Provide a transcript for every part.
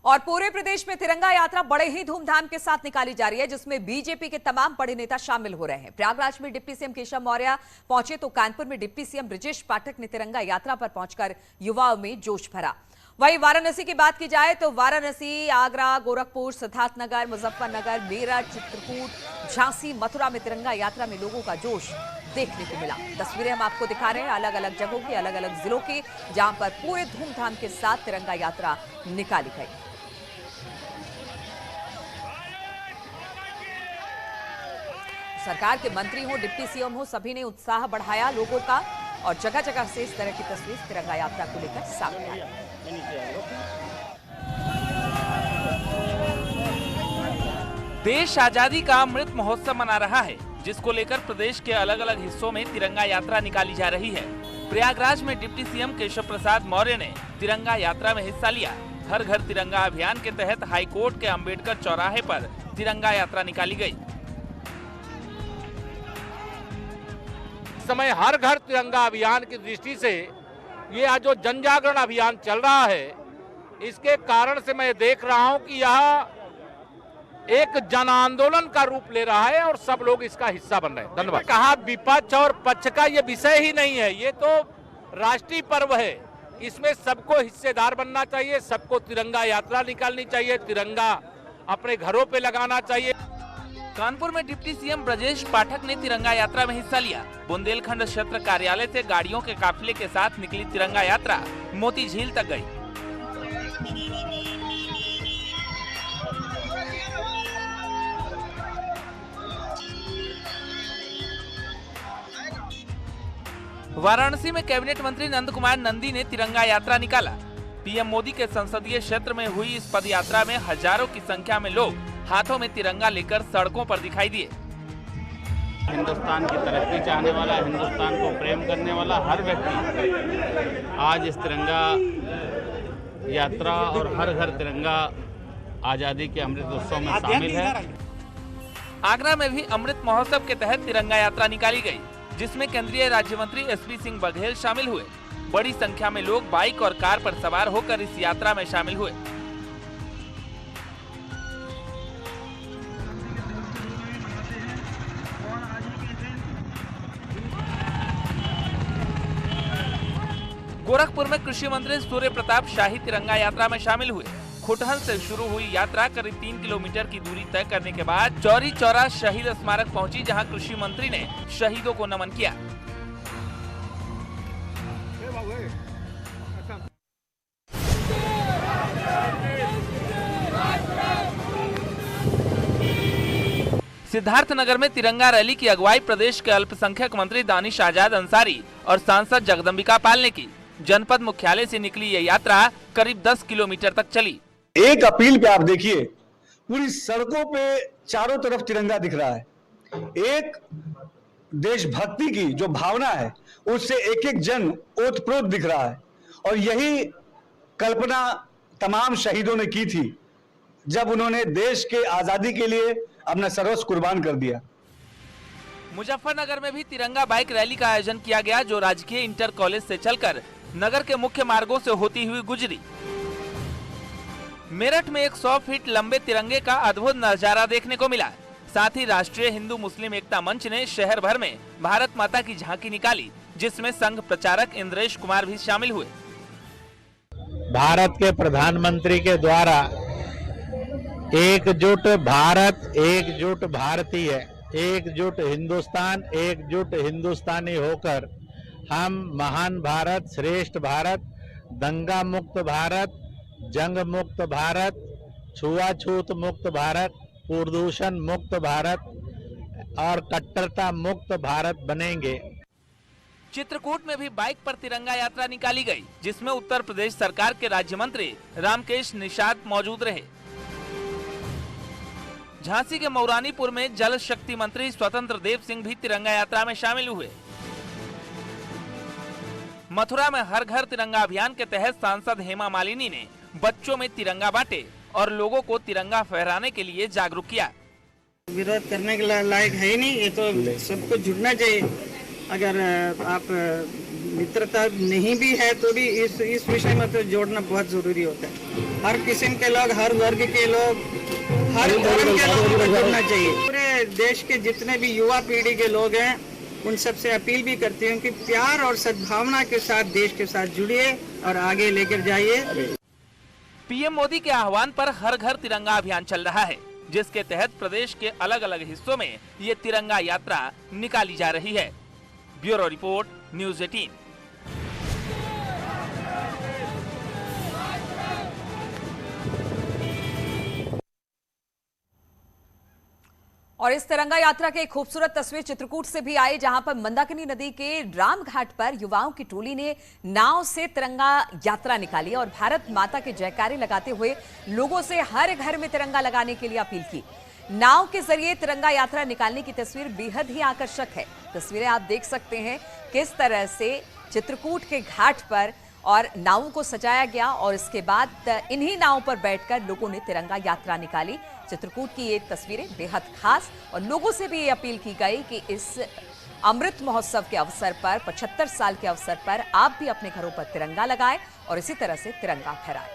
और पूरे प्रदेश में तिरंगा यात्रा बड़े ही धूमधाम के साथ निकाली जा रही है, जिसमें बीजेपी के तमाम बड़े नेता शामिल हो रहे हैं। प्रयागराज में डिप्टी सीएम केशव मौर्य पहुंचे तो कानपुर में डिप्टी सीएम ब्रजेश पाठक ने तिरंगा यात्रा पर पहुंचकर युवाओं में जोश भरा। वहीं वाराणसी की बात की जाए तो वाराणसी, आगरा, गोरखपुर, सिद्धार्थनगर, मुजफ्फरनगर, मेरठ, चित्रकूट, झांसी, मथुरा में तिरंगा यात्रा में लोगों का जोश देखने को मिला। तस्वीरें हम आपको दिखा रहे हैं अलग अलग जगहों की, अलग अलग जिलों की, जहां पर पूरे धूमधाम के साथ तिरंगा यात्रा निकाली गई। सरकार के मंत्री हो, डिप्टी सीएम हो, सभी ने उत्साह बढ़ाया लोगों का और जगह जगह से इस तरह की तस्वीर तिरंगा यात्रा को लेकर सामने आई। देश आजादी का अमृत महोत्सव मना रहा है, जिसको लेकर प्रदेश के अलग अलग हिस्सों में तिरंगा यात्रा निकाली जा रही है। प्रयागराज में डिप्टी सीएम केशव प्रसाद मौर्य ने तिरंगा यात्रा में हिस्सा लिया। हर घर तिरंगा अभियान के तहत हाईकोर्ट के अंबेडकर चौराहे पर तिरंगा यात्रा निकाली गई। समय हर घर तिरंगा अभियान की दृष्टि से ये आज जो जन जागरण अभियान चल रहा है, इसके कारण से मैं देख रहा हूं कि यह एक जन आंदोलन का रूप ले रहा है और सब लोग इसका हिस्सा बन रहे हैं। धन्यवाद। कहा विपक्ष और पक्ष का ये विषय ही नहीं है, ये तो राष्ट्रीय पर्व है, इसमें सबको हिस्सेदार बनना चाहिए, सबको तिरंगा यात्रा निकालनी चाहिए, तिरंगा अपने घरों पे लगाना चाहिए। कानपुर में डिप्टी सीएम ब्रजेश पाठक ने तिरंगा यात्रा में हिस्सा लिया। बुंदेलखंड क्षेत्र कार्यालय से गाड़ियों के काफिले के साथ निकली तिरंगा यात्रा मोती झील तक गई। वाराणसी में कैबिनेट मंत्री नंद कुमार नंदी ने तिरंगा यात्रा निकाला। पीएम मोदी के संसदीय क्षेत्र में हुई इस पद यात्रा में हजारों की संख्या में लोग हाथों में तिरंगा लेकर सड़कों पर दिखाई दिए। हिंदुस्तान की तरक्की चाहने वाला, हिंदुस्तान को प्रेम करने वाला हर व्यक्ति आज इस तिरंगा यात्रा और हर घर तिरंगा आजादी के अमृत उत्सव में शामिल है। आगरा में भी अमृत महोत्सव के तहत तिरंगा यात्रा निकाली गई, जिसमें केंद्रीय राज्य मंत्री एसपी सिंह बघेल शामिल हुए। बड़ी संख्या में लोग बाइक और कार पर सवार होकर इस यात्रा में शामिल हुए। गोरखपुर में कृषि मंत्री सूर्य प्रताप शाही तिरंगा यात्रा में शामिल हुए। खुटहल से शुरू हुई यात्रा करीब 3 किलोमीटर की दूरी तय करने के बाद चौरी चौरा शहीद स्मारक पहुंची, जहां कृषि मंत्री ने शहीदों को नमन किया। सिद्धार्थनगर में तिरंगा रैली की अगुवाई प्रदेश के अल्पसंख्यक मंत्री दानिश आजाद अंसारी और सांसद जगदम्बिका पाल ने की। जनपद मुख्यालय से निकली ये यात्रा करीब 10 किलोमीटर तक चली। एक अपील पे आप देखिए, पूरी सड़कों पे चारों तरफ तिरंगा दिख रहा है। एक देशभक्ति की जो भावना है, उससे एक एक जन ओतप्रोत दिख रहा है। और यही कल्पना तमाम शहीदों ने की थी, जब उन्होंने देश के आजादी के लिए अपना सर्वस्व कुर्बान कर दिया। मुजफ्फरनगर में भी तिरंगा बाइक रैली का आयोजन किया गया, जो राजकीय इंटर कॉलेज से चलकर नगर के मुख्य मार्गों से होती हुई गुजरी। मेरठ में 100 फीट लंबे तिरंगे का अद्भुत नजारा देखने को मिला। साथ ही राष्ट्रीय हिंदू मुस्लिम एकता मंच ने शहर भर में भारत माता की झांकी निकाली, जिसमें संघ प्रचारक इंद्रेश कुमार भी शामिल हुए। भारत के प्रधानमंत्री के द्वारा एकजुट भारत, एकजुट भारतीय, एकजुट हिंदुस्तान, एकजुट हिंदुस्तानी होकर हम महान भारत, श्रेष्ठ भारत, दंगा मुक्त भारत, जंग मुक्त भारत, छुआछूत मुक्त भारत, प्रदूषण मुक्त भारत और कट्टरता मुक्त भारत बनेंगे। चित्रकूट में भी बाइक पर तिरंगा यात्रा निकाली गई, जिसमें उत्तर प्रदेश सरकार के राज्य मंत्री रामकेश निषाद मौजूद रहे। झांसी के मौरानीपुर में जल शक्ति मंत्री स्वतंत्र देव सिंह भी तिरंगा यात्रा में शामिल हुए। मथुरा में हर घर तिरंगा अभियान के तहत सांसद हेमा मालिनी ने बच्चों में तिरंगा बांटे और लोगों को तिरंगा फहराने के लिए जागरूक किया। विरोध करने के लायक है ही नहीं, ये तो सबको जुटना चाहिए। अगर आप मित्रता नहीं भी है तो भी इस विषय में तो जोड़ना बहुत जरूरी होता है। हर किस्म के लोग, हर वर्ग के लोग, हर धर्म के लोगों को जोड़ना चाहिए। पूरे देश के जितने भी युवा पीढ़ी के लोग हैं उन सबसे अपील भी करती हूँ कि प्यार और सद्भावना के साथ देश के साथ जुड़िए और आगे लेकर जाइए। पीएम मोदी के आह्वान पर हर घर तिरंगा अभियान चल रहा है, जिसके तहत प्रदेश के अलग अलग हिस्सों में ये तिरंगा यात्रा निकाली जा रही है। Bureau report, news 18। और इस तिरंगा यात्रा की एक खूबसूरत तस्वीर चित्रकूट से भी आई, जहां पर मंदाकिनी नदी के रामघाट पर युवाओं की टोली ने नाव से तिरंगा यात्रा निकाली और भारत माता के जयकारे लगाते हुए लोगों से हर घर में तिरंगा लगाने के लिए अपील की। नाव के जरिए तिरंगा यात्रा निकालने की तस्वीर बेहद ही आकर्षक है। तस्वीरें आप देख सकते हैं किस तरह से चित्रकूट के घाट पर और नावों को सजाया गया और इसके बाद इन्हीं नावों पर बैठकर लोगों ने तिरंगा यात्रा निकाली। चित्रकूट की ये तस्वीरें बेहद खास, और लोगों से भी ये अपील की गई कि इस अमृत महोत्सव के अवसर पर, 75 साल के अवसर पर आप भी अपने घरों पर तिरंगा लगाएं और इसी तरह से तिरंगा फहराएं।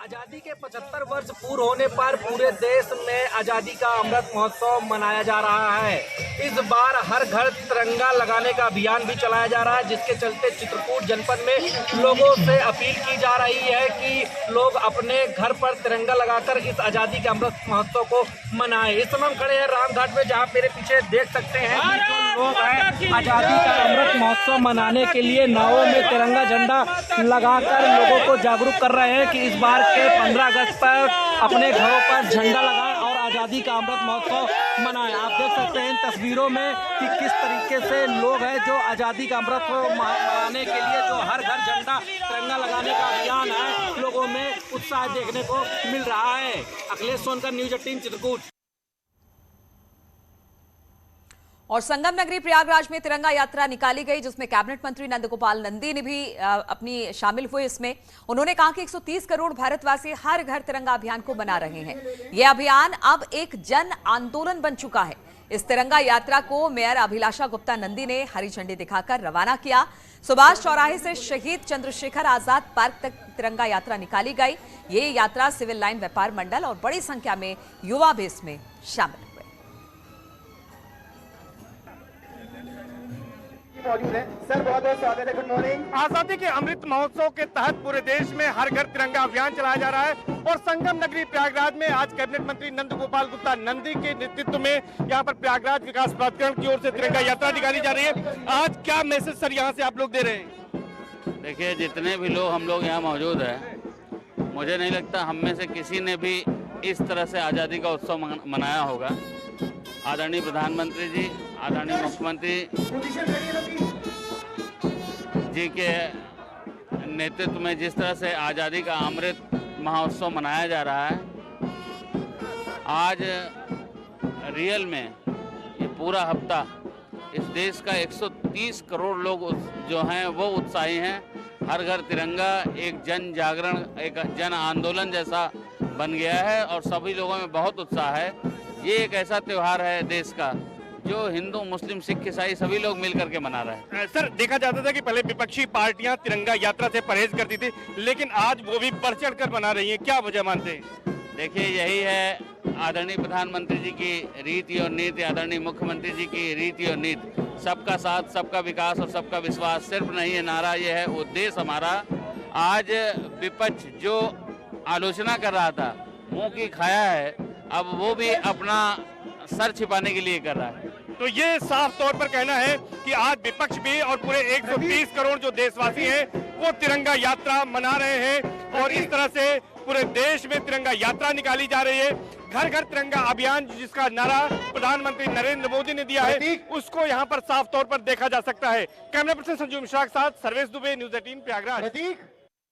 आजादी के 75 वर्ष पूर्ण होने पर पूरे देश में आजादी का अमृत महोत्सव मनाया जा रहा है। इस बार हर घर तिरंगा लगाने का अभियान भी चलाया जा रहा है, जिसके चलते चित्रकूट जनपद में लोगों से अपील की जा रही है कि लोग अपने घर पर तिरंगा लगाकर इस आजादी के अमृत महोत्सव को मनाएं। इस समय हम खड़े हैं रामघाट में, जहां मेरे पीछे देख सकते हैं कि जो लोग हैं आजादी का अमृत महोत्सव मनाने के लिए नावों में तिरंगा झंडा लगाकर लोगों को जागरूक कर रहे हैं कि इस बार 15 अगस्त पर अपने घरों पर झंडा लगाएं और आजादी का अमृत महोत्सव मनाएं। आप देख सकते हैं इन तस्वीरों में कि किस तरीके से लोग हैं जो आजादी का अमृत मनाने के लिए जो हर घर झंडा तिरंगा लगाने का अभियान है, लोगों में उत्साह देखने को मिल रहा है। अखिलेश सोनकर, न्यूज़ 18 चित्रकूट। और संगम नगरी प्रयागराज में तिरंगा यात्रा निकाली गई, जिसमें कैबिनेट मंत्री नंदगोपाल नंदी ने भी अपनी शामिल हुए। इसमें उन्होंने कहा कि 130 करोड़ भारतवासी हर घर तिरंगा अभियान को मना रहे हैं। यह अभियान अब एक जन आंदोलन बन चुका है। इस तिरंगा यात्रा को मेयर अभिलाषा गुप्ता नंदी ने हरी झंडी दिखाकर रवाना किया। सुभाष चौराहे से शहीद चंद्रशेखर आजाद पार्क तक तिरंगा यात्रा निकाली गई। ये यात्रा सिविल लाइन व्यापार मंडल और बड़ी संख्या में युवा भी इसमें शामिल। मौजूद है सर, बहुत बहुत स्वागत है। Good morning. आजादी के अमृत महोत्सव के तहत पूरे देश में हर घर तिरंगा अभियान चलाया जा रहा है और संगम नगरी प्रयागराज में आज कैबिनेट मंत्री नंदगोपाल गुप्ता नंदी के नेतृत्व में यहाँ पर प्रयागराज विकास प्राधिकरण की ओर से तिरंगा यात्रा निकाली जा रही है। आज क्या मैसेज सर यहाँ से आप लोग दे रहे हैं? देखिए, जितने भी लोग हम लोग यहाँ मौजूद हैं, मुझे नहीं लगता हम में से किसी ने भी इस तरह से आज़ादी का उत्सव मनाया होगा। आदरणीय प्रधानमंत्री जी, आदरणीय मुख्यमंत्री जी के नेतृत्व में जिस तरह से आज़ादी का अमृत महोत्सव मनाया जा रहा है, आज रियल में ये पूरा हफ्ता इस देश का 130 करोड़ लोग जो हैं वो उत्साही हैं। हर घर तिरंगा एक जन जागरण, एक जन आंदोलन जैसा बन गया है और सभी लोगों में बहुत उत्साह है। ये एक ऐसा त्यौहार है देश का जो हिंदू, मुस्लिम, सिख, ईसाई सभी लोग मिलकर के मना रहे हैं। सर, देखा जाता था कि पहले विपक्षी पार्टियां तिरंगा यात्रा से परहेज करती थी, लेकिन आज वो भी बढ़ चढ़ कर मना रही हैं। क्या वजह मानते हैं? देखिए, यही है आदरणीय प्रधानमंत्री जी की रीति और नीति, आदरणीय मुख्यमंत्री जी की रीति और नीति। सबका साथ, सबका विकास और सबका विश्वास सिर्फ नहीं है नारा, ये है उद्देश्य हमारा। आज विपक्ष जो आलोचना कर रहा था, मुंह की खाया है, अब वो भी अपना सर छिपाने के लिए कर रहा है। तो ये साफ तौर पर कहना है कि आज विपक्ष भी और पूरे 130 करोड़ जो देशवासी हैं वो तिरंगा यात्रा मना रहे हैं और इस तरह से पूरे देश में तिरंगा यात्रा निकाली जा रही है। घर घर तिरंगा अभियान जिसका नारा प्रधानमंत्री नरेंद्र मोदी ने दिया है, उसको यहाँ पर साफ तौर पर देखा जा सकता है। कैमरा पर्सन संजू मिश्रा के साथ सर्वेश दुबे, न्यूज़ 18 प्रयागराज।